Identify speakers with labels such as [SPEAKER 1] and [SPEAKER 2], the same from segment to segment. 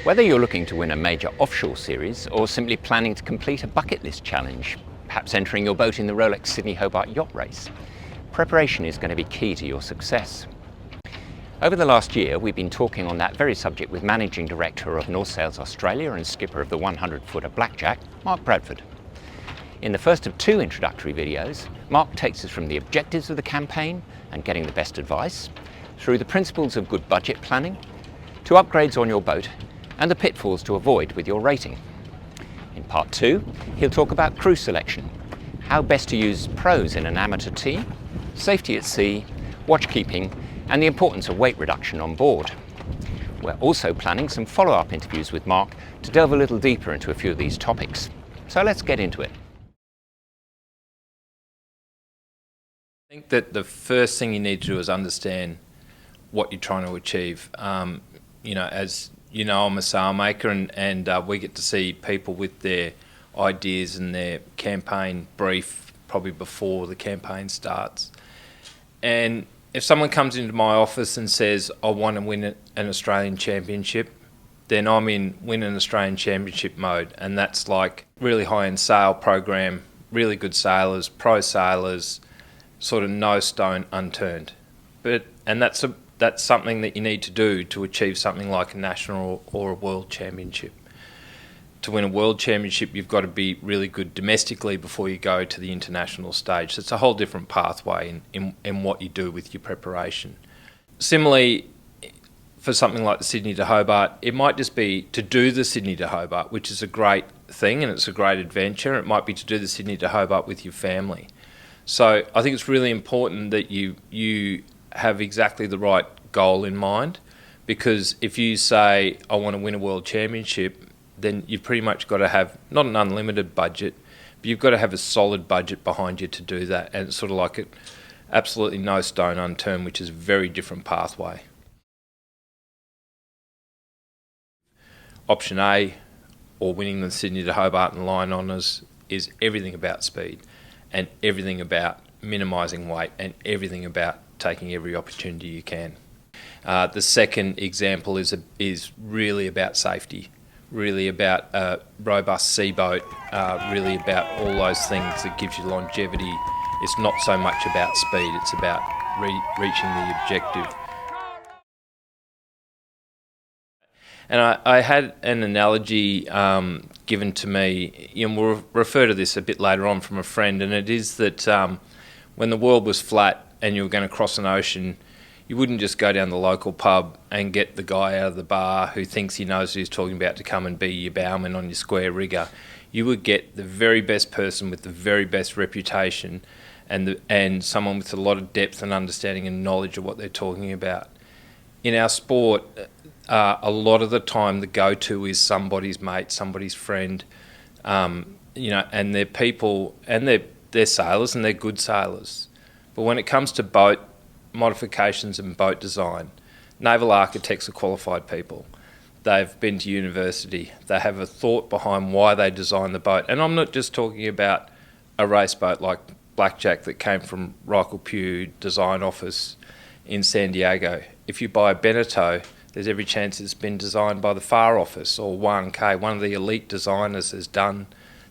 [SPEAKER 1] Whether you're looking to win a major offshore series or simply planning to complete a bucket list challenge, perhaps entering your boat in the Rolex Sydney Hobart Yacht Race, preparation is going to be key to your success. Over the last year, we've been talking on that very subject with Managing Director of North Sails Australia and skipper of the 100-footer Blackjack, Mark Bradford. In the first of two introductory videos, Mark takes us from the objectives of the campaign and getting the best advice, through the principles of good budget planning, to upgrades on your boat and the pitfalls to avoid with your rating. In part two, he'll talk about crew selection, how best to use pros in an amateur team, safety at sea, watchkeeping, and the importance of weight reduction on board. We're also planning some follow-up interviews with Mark to delve a little deeper into a few of these topics. So let's get into it.
[SPEAKER 2] I think that the first thing you need to do is understand what you're trying to achieve. As you know, I'm a sail maker, and we get to see people with their ideas and their campaign brief probably before the campaign starts. And if someone comes into my office and says, I want to win an Australian Championship, then I'm in win an Australian Championship mode. And that's like really high-end sail program, really good sailors, pro sailors, sort of no stone unturned. And that's something that you need to do to achieve something like a national or a world championship. To win a world championship, you've got to be really good domestically before you go to the international stage. So it's a whole different pathway in what you do with your preparation. Similarly, for something like the Sydney to Hobart, it might just be to do the Sydney to Hobart, which is a great thing and it's a great adventure. It might be to do the Sydney to Hobart with your family. So I think it's really important that you have exactly the right goal in mind, because if you say, I want to win a world championship, then you've pretty much got to have, not an unlimited budget, but you've got to have a solid budget behind you to do that. And it's sort of like absolutely no stone unturned, which is a very different pathway. Option A, or winning the Sydney to Hobart and Line Honours, is everything about speed and everything about minimising weight and everything about taking every opportunity you can. The second example is really about safety, really about a robust sea boat, really about all those things that gives you longevity. It's not so much about speed, it's about reaching the objective. And I had an analogy given to me, we'll refer to this a bit later on from a friend, and it is that when the world was flat and you were going to cross an ocean, you wouldn't just go down the local pub and get the guy out of the bar who thinks he knows what he's talking about to come and be your bowman on your square rigger. You would get the very best person with the very best reputation and someone with a lot of depth and understanding and knowledge of what they're talking about. In our sport, a lot of the time the go-to is somebody's mate, somebody's friend, and they're people, and they're sailors and they're good sailors. But when it comes to boat modifications and boat design, naval architects are qualified people. They've been to university. They have a thought behind why they design the boat. And I'm not just talking about a race boat like Blackjack that came from Michael Pugh Design Office in San Diego. If you buy a Beneteau, there's every chance it's been designed by the FAR office or 1K. One of the elite designers has done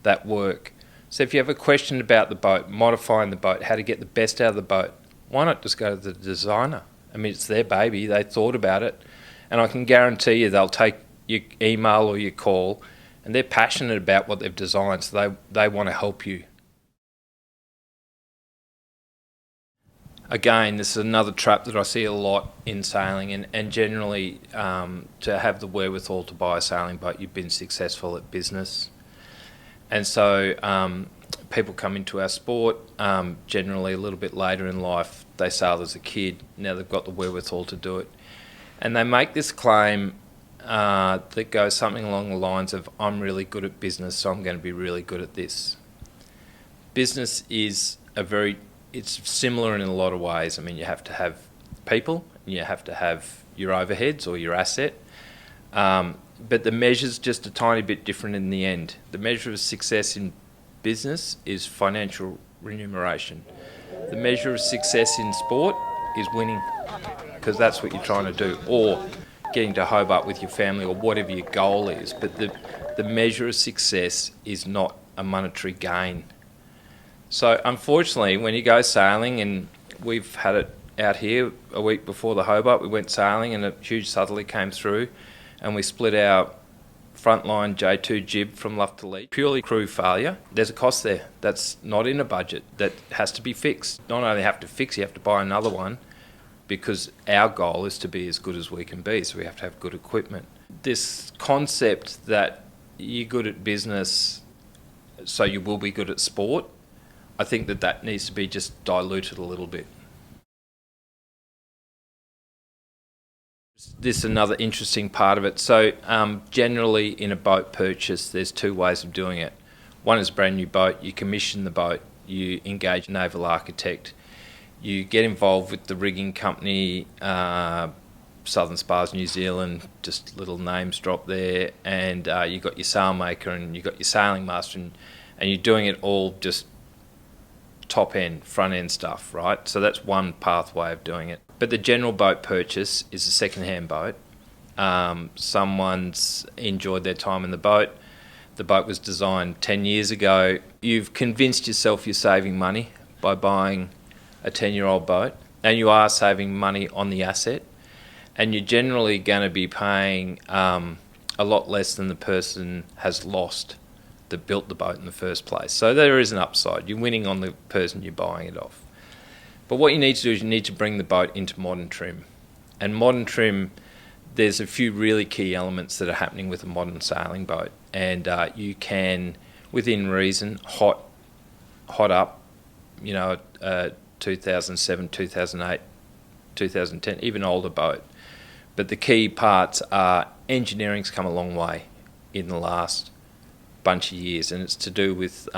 [SPEAKER 2] that work. So if you have a question about the boat, modifying the boat, how to get the best out of the boat, why not just go to the designer? I mean, it's their baby. They thought about it. And I can guarantee you they'll take your email or your call, and they're passionate about what they've designed, so they want to help you. Again, this is another trap that I see a lot in sailing, and generally to have the wherewithal to buy a sailing boat, you've been successful at business. And so people come into our sport generally a little bit later in life. They sailed as a kid, now they've got the wherewithal to do it. And they make this claim that goes something along the lines of, I'm really good at business, so I'm going to be really good at this. Business is it's similar in a lot of ways. I mean, you have to have people, you have to have your overheads or your asset, but the measure's just a tiny bit different in the end. The measure of success in business is financial remuneration. The measure of success in sport is winning, because that's what you're trying to do, or getting to Hobart with your family or whatever your goal is, but the measure of success is not a monetary gain. So unfortunately, when you go sailing, and we've had it out here a week before the Hobart, we went sailing and a huge southerly came through and we split our frontline J2 jib from luff to lead. Purely crew failure. There's a cost there. That's not in a budget. That has to be fixed. Not only have to fix, you have to buy another one, because our goal is to be as good as we can be, so we have to have good equipment. This concept that you're good at business, so you will be good at sport, I think that needs to be just diluted a little bit. This is another interesting part of it. So generally in a boat purchase, there's two ways of doing it. One is a brand new boat. You commission the boat, you engage a naval architect, you get involved with the rigging company, Southern Spars New Zealand, just little names drop there, and you've got your sailmaker and you've got your sailing master, and you're doing it all just top end, front end stuff, right? So that's one pathway of doing it. But the general boat purchase is a second-hand boat. Someone's enjoyed their time in the boat. The boat was designed 10 years ago. You've convinced yourself you're saving money by buying a 10-year-old boat, and you are saving money on the asset, and you're generally going to be paying a lot less than the person has lost that built the boat in the first place. So there is an upside. You're winning on the person you're buying it off. But what you need to do is you need to bring the boat into modern trim. And modern trim, there's a few really key elements that are happening with a modern sailing boat. And you can, within reason, hot up, 2007, 2008, 2010, even older boat. But the key parts are engineering's come a long way in the last bunch of years, and it's to do with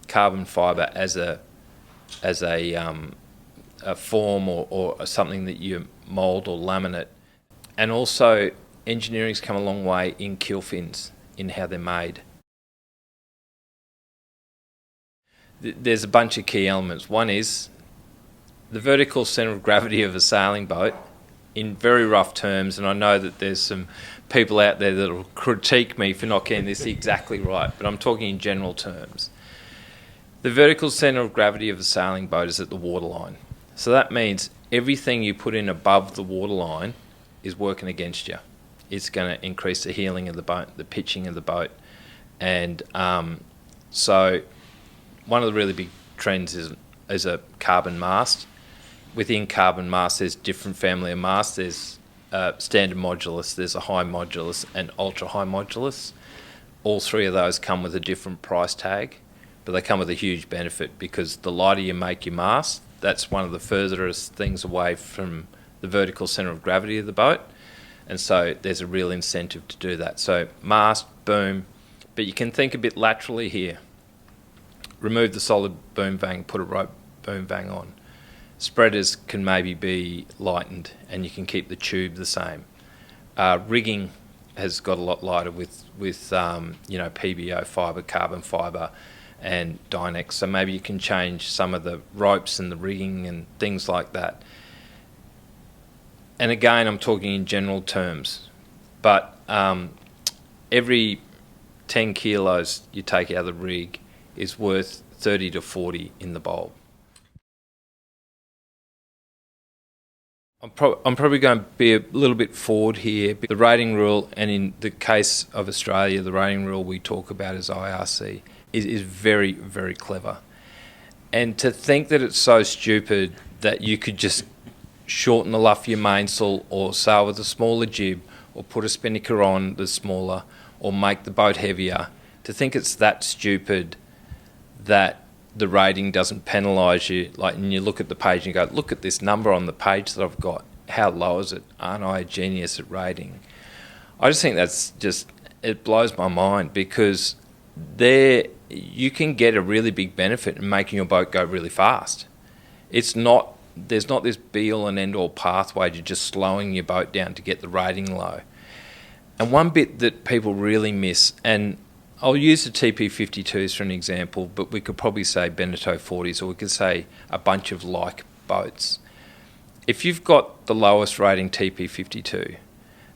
[SPEAKER 2] carbon fibre as a form or something that you mould or laminate. And also engineering's come a long way in keel fins, in how they're made. There's a bunch of key elements. One is the vertical centre of gravity of a sailing boat, in very rough terms, and I know that there's some people out there that will critique me for not getting this exactly right, but I'm talking in general terms. The vertical centre of gravity of a sailing boat is at the waterline. So that means everything you put in above the waterline is working against you. It's going to increase the heeling of the boat, the pitching of the boat. And so one of the really big trends is a carbon mast. Within carbon mast, there's different family of masts. There's standard modulus, there's a high modulus and ultra high modulus. All three of those come with a different price tag, but they come with a huge benefit, because the lighter you make your mast, that's one of the furthest things away from the vertical centre of gravity of the boat, and so there's a real incentive to do that. So mast, boom, but you can think a bit laterally here. Remove the solid boom vang, put a rope boom vang on. Spreaders can maybe be lightened, and you can keep the tube the same. Rigging has got a lot lighter with PBO fibre, carbon fibre, and Dynex. So maybe you can change some of the ropes and the rigging and things like that. And again, I'm talking in general terms, but every 10 kilos you take out of the rig is worth 30 to 40 in the bulb. I'm probably going to be a little bit forward here. The rating rule, and in the case of Australia, the rating rule we talk about as IRC, is very, very clever. And to think that it's so stupid that you could just shorten the luff of your mainsail, or sail with a smaller jib, or put a spinnaker on that's smaller, or make the boat heavier, to think it's that stupid that the rating doesn't penalise you. Like, and you look at the page and you go, look at this number on the page that I've got. How low is it? Aren't I a genius at rating? I just think that's just, it blows my mind, because there you can get a really big benefit in making your boat go really fast. There's not this be-all and end-all pathway to just slowing your boat down to get the rating low. And one bit that people really miss, and I'll use the TP52s for an example, but we could probably say Beneteau 40s, or we could say a bunch of like boats. If you've got the lowest rating TP52,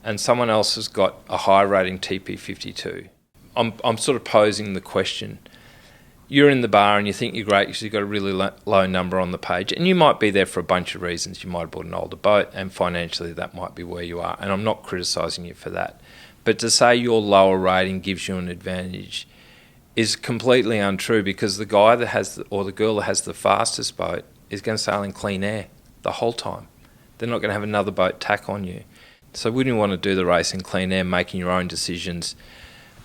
[SPEAKER 2] and someone else has got a high rating TP52. I'm sort of posing the question. You're in the bar and you think you're great because you've got a really low number on the page, and you might be there for a bunch of reasons. You might have bought an older boat, and financially that might be where you are, and I'm not criticising you for that. But to say your lower rating gives you an advantage is completely untrue, because the guy that has or the girl that has the fastest boat is going to sail in clean air the whole time. They're not going to have another boat tack on you. So wouldn't you want to do the race in clean air, making your own decisions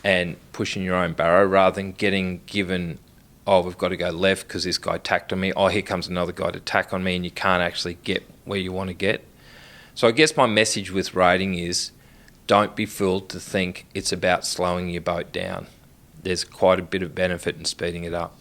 [SPEAKER 2] and pushing your own barrow, rather than getting given, oh, we've got to go left because this guy tacked on me, oh, here comes another guy to tack on me, and you can't actually get where you want to get. So I guess my message with rating is, don't be fooled to think it's about slowing your boat down. There's quite a bit of benefit in speeding it up.